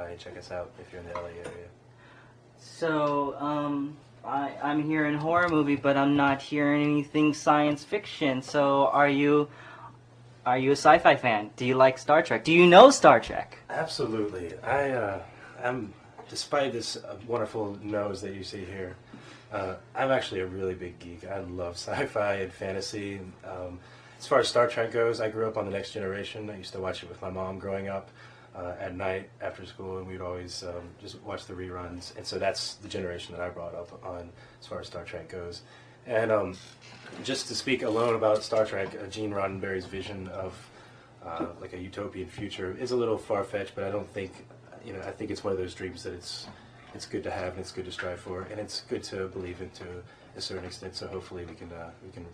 by. Check us out if you're in the LA area. So, I'm hearing horror movie, but I'm not hearing anything science fiction. So, are you a sci-fi fan? Do you like Star Trek? Do you know Star Trek? Absolutely. I'm, despite this wonderful nose that you see here, I'm actually a really big geek. I love sci-fi and fantasy. As far as Star Trek goes, I grew up on The Next Generation. I used to watch it with my mom growing up at night after school, and we'd always just watch the reruns. And so that's the generation that I brought up on as far as Star Trek goes. And just to speak alone about Star Trek, Gene Roddenberry's vision of like a utopian future is a little far-fetched, but I don't think, I think it's one of those dreams that it's good to have and it's good to strive for, and it's good to believe in to a certain extent. So hopefully we can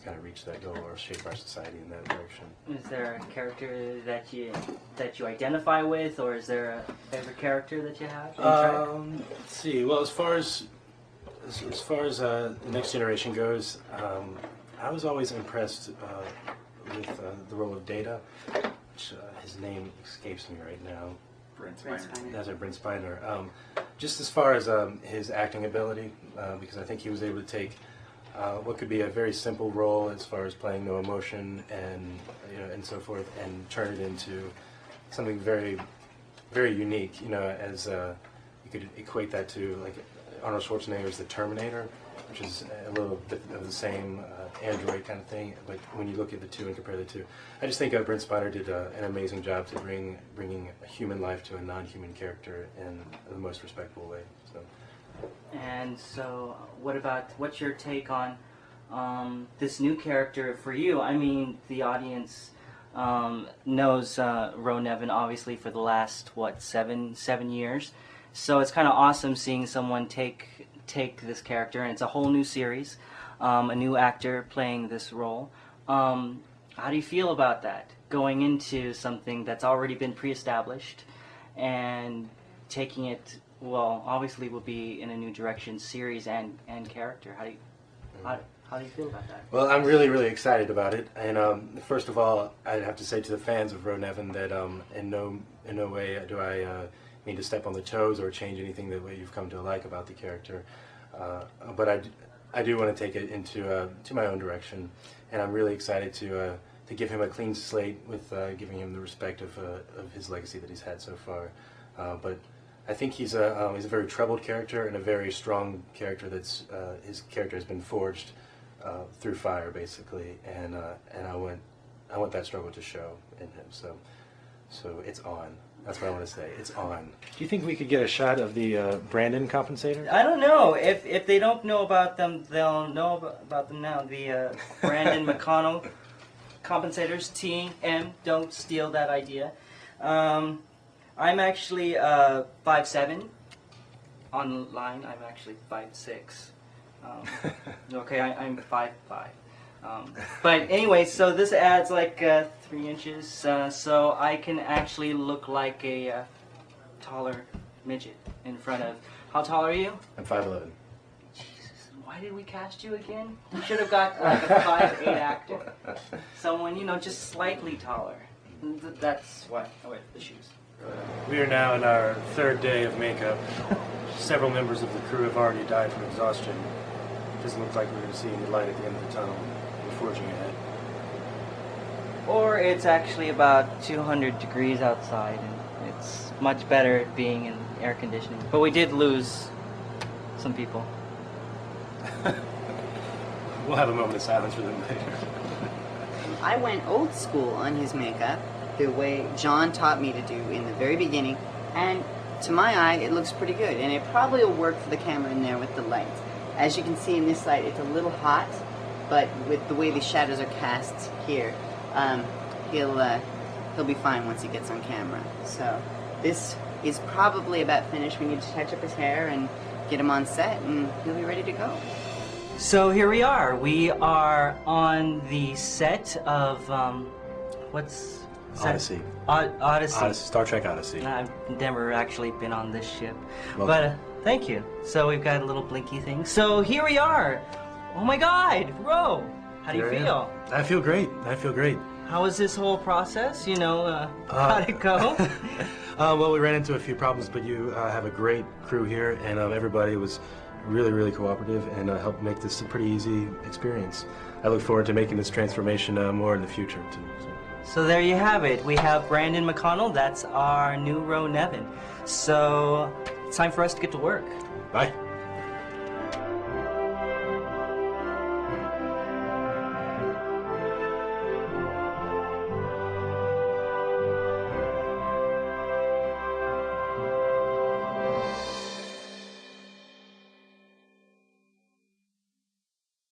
kind of reach that goal or shape our society in that direction. Is there a character that you identify with, or is there a favorite character that you have? Let's see. Well, as far as the Next Generation goes, I was always impressed with the role of Data, which his name escapes me right now. Brent Spiner. That's Brent Spiner. Just as far as his acting ability, because I think he was able to take what could be a very simple role as far as playing no emotion and and so forth, and turn it into something very, very unique. As you could equate that to like Arnold Schwarzenegger's The Terminator, which is a little bit of the same android kind of thing. But when you look at the two and compare the two, I just think Brent Spiner did an amazing job to bringing a human life to a non-human character in the most respectful way. So. And so, what's your take on this new character for you? I mean, the audience knows Ro Nevin obviously for the last seven years. So it's kind of awesome seeing someone take this character, and it's a whole new series, a new actor playing this role. How do you feel about that, going into something that's already been pre-established and taking it, well, obviously will be in a new direction, series and character? How do you feel about that? Well, I'm really, really excited about it. And first of all, I'd have to say to the fans of Ro Nevin that in no way do I mean to step on the toes or change anything that you've come to like about the character. But I do want to take it into to my own direction, and I'm really excited to give him a clean slate with giving him the respect of his legacy that he's had so far. But I think he's a very troubled character and a very strong character. That's his character has been forged through fire, basically, and I want that struggle to show in him. So it's on. That's what I want to say. It's on. Do you think we could get a shot of the Brandon compensator? I don't know. If they don't know about them, they'll know about them now. The Brandon McConnell compensators, TM, don't steal that idea. I'm actually 5'7". Online, I'm actually 5'6". Okay, I'm 5'5". But anyway, so this adds like 3 inches, so I can actually look like a taller midget in front of. How tall are you? I'm 5'11". Jesus, why did we cast you again? We should have got like a 5'8" actor, someone just slightly taller. That's why I wear the shoes. We are now in our 3rd day of makeup. Several members of the crew have already died from exhaustion. It doesn't look like we're going to see any light at the end of the tunnel. We're forging ahead. Or it's actually about 200 degrees outside, and it's much better at being in air conditioning. But we did lose some people. We'll have a moment of silence for them later. I went old school on his makeup, the way John taught me to do in the very beginning, and to my eye, it looks pretty good, and it probably will work for the camera in there with the light. As you can see in this light, it's a little hot, but with the way the shadows are cast here, he'll be fine once he gets on camera. So this is probably about finished. We need to touch up his hair and get him on set, and he'll be ready to go. So here we are. We are on the set of what's Odyssey. Odyssey. Star Trek Odyssey. I've never actually been on this ship, Welcome. but thank you. So we've got a little blinky thing. So here we are. Oh my God, Ro, how do you feel? I feel great. I feel great. How was this whole process? How'd it go? Well, we ran into a few problems, but you have a great crew here, and everybody was really, really cooperative and helped make this a pretty easy experience. I look forward to making this transformation more in the future, too. So there you have it. We have Brandon McConnell. That's our new Ro Nevin. So it's time for us to get to work. Bye.